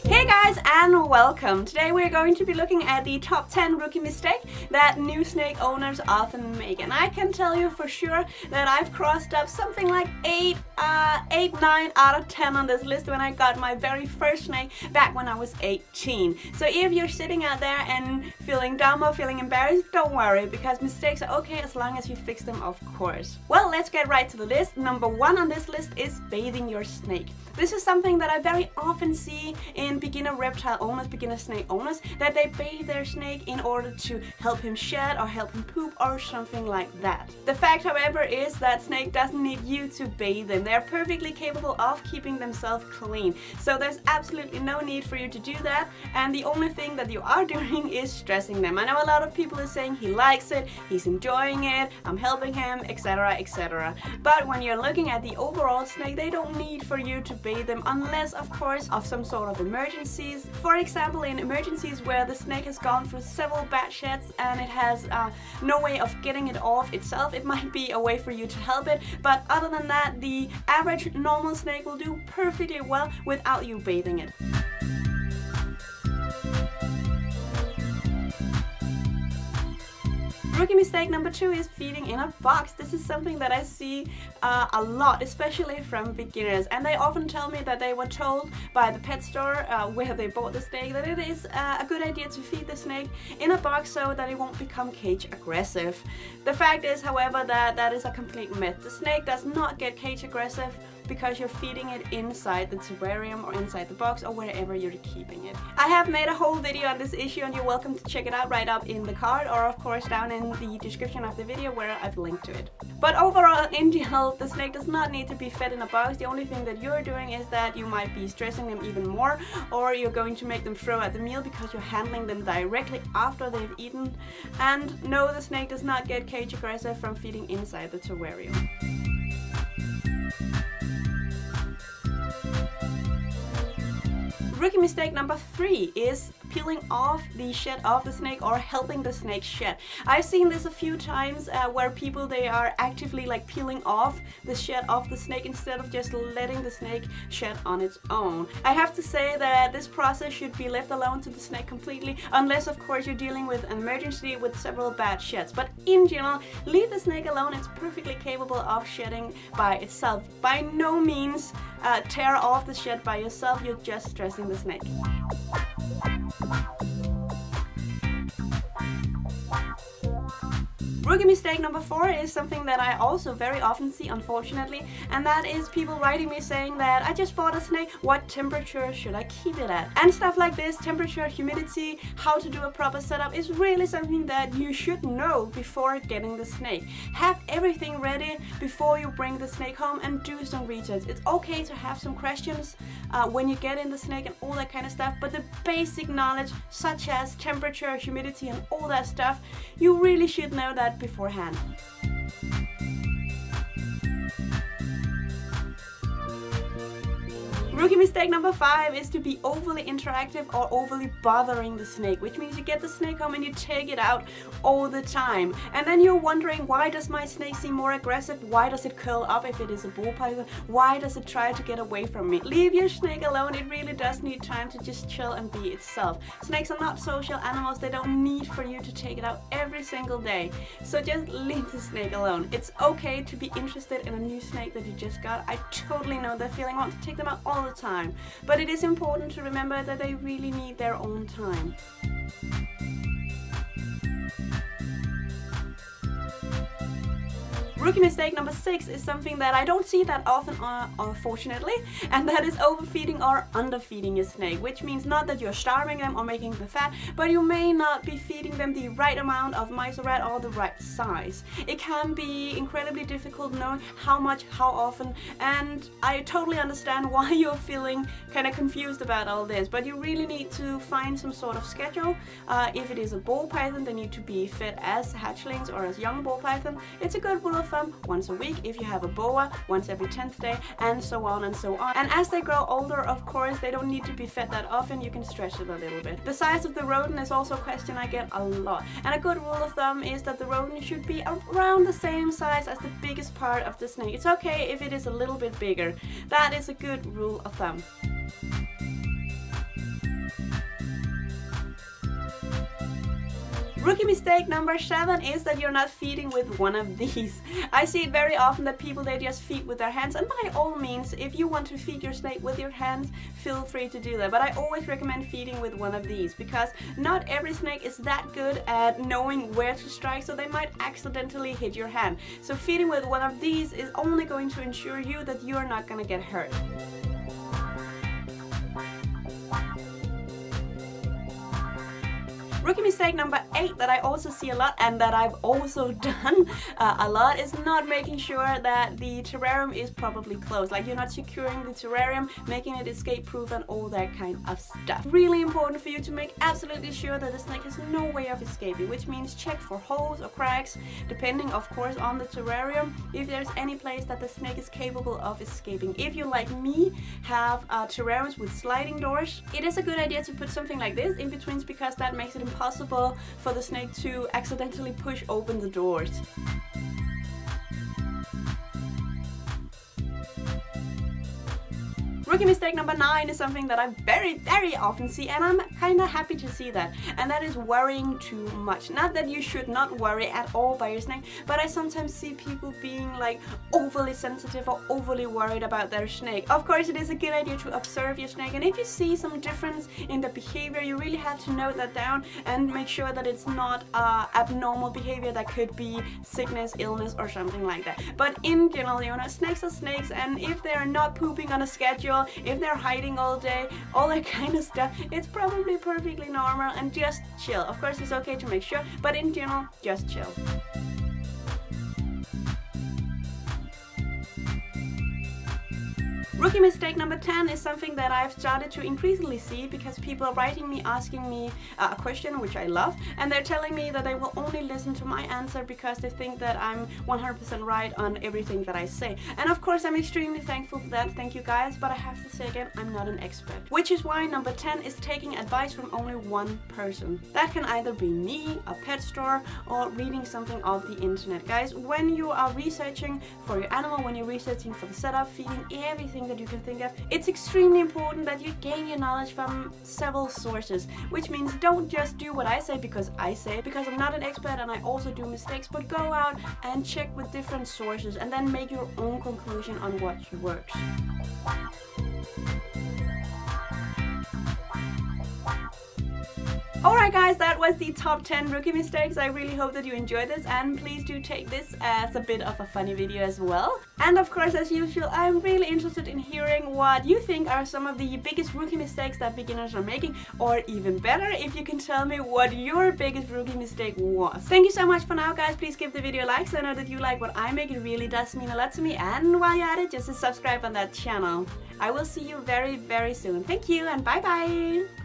Hey guys, and welcome! Today we're going to be looking at the top 10 rookie mistake that new snake owners often make. And I can tell you for sure that I've crossed up something like 9 out of 10 on this list when I got my very first snake back when I was 18. So if you're sitting out there and feeling dumb or feeling embarrassed, don't worry, because mistakes are okay as long as you fix them, of course. Well, let's get right to the list. Number 1 on this list is bathing your snake. This is something that I very often see in beginner reptile owners, beginner snake owners, that they bathe their snake in order to help him shed or help him poop or something like that. The fact, however, is that snake doesn't need you to bathe them. They're perfectly capable of keeping themselves clean. So there's absolutely no need for you to do that, and the only thing that you are doing is stressing them. I know a lot of people are saying he likes it, he's enjoying it, I'm helping him, etc, etc. But when you're looking at the overall snake, they don't need for you to bathe them unless, of course, of some sort of emergencies. For example, in emergencies where the snake has gone through several bad sheds and it has no way of getting it off itself, it might be a way for you to help it. But other than that, the average normal snake will do perfectly well without you bathing it. Rookie mistake number 2 is feeding in a box. This is something that I see a lot, especially from beginners, and they often tell me that they were told by the pet store where they bought the snake that it is a good idea to feed the snake in a box so that it won't become cage aggressive. The fact is, however, that that is a complete myth. The snake does not get cage aggressive because you're feeding it inside the terrarium or inside the box or wherever you're keeping it. I have made a whole video on this issue and you're welcome to check it out right up in the card or of course down in the description of the video where I've linked to it. But overall, in general, the snake does not need to be fed in a box. The only thing that you're doing is that you might be stressing them even more, or you're going to make them throw at the meal because you're handling them directly after they've eaten. And no, the snake does not get cage aggressive from feeding inside the terrarium. Rookie mistake number 3 is peeling off the shed of the snake or helping the snake shed. I've seen this a few times where people, they are actively like peeling off the shed of the snake instead of just letting the snake shed on its own. I have to say that this process should be left alone to the snake completely, unless of course you're dealing with an emergency with several bad sheds. But in general, leave the snake alone. It's perfectly capable of shedding by itself. By no means tear off the shed by yourself, you're just stressing the snake. Rookie mistake number 4 is something that I also very often see, unfortunately, and that is people writing me saying that I just bought a snake, what temperature should I keep it at? And stuff like this, temperature, humidity, how to do a proper setup is really something that you should know before getting the snake. Have everything ready before you bring the snake home and do some research. It's okay to have some questions when you get in the snake and all that kind of stuff, but the basic knowledge such as temperature, humidity and all that stuff, you really should know that beforehand. Rookie mistake number 5 is to be overly interactive or overly bothering the snake, which means you get the snake home and you take it out all the time. And then you're wondering, why does my snake seem more aggressive? Why does it curl up if it is a ball python? Why does it try to get away from me? Leave your snake alone. It really does need time to just chill and be itself. Snakes are not social animals. They don't need for you to take it out every single day. So just leave the snake alone. It's okay to be interested in a new snake that you just got. I totally know that feeling. I want to take them out all the time, but it is important to remember that they really need their own time. Rookie mistake number 6 is something that I don't see that often, unfortunately, and that is overfeeding or underfeeding your snake, which means not that you're starving them or making them fat, but you may not be feeding them the right amount of mice or rat or the right size. It can be incredibly difficult knowing how much, how often, and I totally understand why you're feeling kind of confused about all this, but you really need to find some sort of schedule. If it is a ball python, they need to be fed as hatchlings or as young ball python. It's a good rule of thumb, once a week. If you have a boa, once every 10th day, and so on and so on. And as they grow older, of course, they don't need to be fed that often. You can stretch it a little bit. The size of the rodent is also a question I get a lot. And a good rule of thumb is that the rodent should be around the same size as the biggest part of the snake. It's okay if it is a little bit bigger. That is a good rule of thumb. Rookie mistake number 7 is that you're not feeding with one of these. I see it very often that people, they just feed with their hands, and by all means, if you want to feed your snake with your hands, feel free to do that. But I always recommend feeding with one of these, because not every snake is that good at knowing where to strike, so they might accidentally hit your hand. So feeding with one of these is only going to ensure you that you're not gonna get hurt. Rookie mistake number 8 that I also see a lot, and that I've also done a lot, is not making sure that the terrarium is properly closed. Like, you're not securing the terrarium, making it escape proof and all that kind of stuff. Really important for you to make absolutely sure that the snake has no way of escaping, which means check for holes or cracks, depending of course on the terrarium, if there's any place that the snake is capable of escaping. If you, like me, have terrariums with sliding doors, it is a good idea to put something like this in between, because that makes it impossible for the snake to accidentally push open the doors. Rookie mistake number 9 is something that I very often see, and I'm kind of happy to see that, and that is worrying too much. Not that you should not worry at all by your snake, but I sometimes see people being like overly sensitive or overly worried about their snake. Of course, it is a good idea to observe your snake, and if you see some difference in the behavior, you really have to note that down and make sure that it's not abnormal behavior that could be sickness, illness, or something like that. But in general, you know, snakes are snakes, and if they're not pooping on a schedule, if they're hiding all day, all that kind of stuff, it's probably perfectly normal, and just chill. Of course, it's okay to make sure, but in general, just chill. Rookie mistake number 10 is something that I've started to increasingly see, because people are writing me, asking me a question, which I love, and they're telling me that they will only listen to my answer because they think that I'm 100% right on everything that I say. And of course, I'm extremely thankful for that. Thank you guys, but I have to say again, I'm not an expert. Which is why number 10 is taking advice from only one person. That can either be me, a pet store, or reading something off the internet. Guys, when you are researching for your animal, when you're researching for the setup, feeding, everything that you can think of, it's extremely important that you gain your knowledge from several sources, which means don't just do what I say because I say it, because I'm not an expert and I also do mistakes, but go out and check with different sources and then make your own conclusion on what works. Alright guys, that was the top 10 rookie mistakes. I really hope that you enjoyed this, and please do take this as a bit of a funny video as well. And of course, as usual, I'm really interested in hearing what you think are some of the biggest rookie mistakes that beginners are making, or even better, if you can tell me what your biggest rookie mistake was. Thank you so much for now guys. Please give the video a like so I know that you like what I make. It really does mean a lot to me, and while you're at it, just subscribe on that channel. I will see you very soon. Thank you, and bye bye!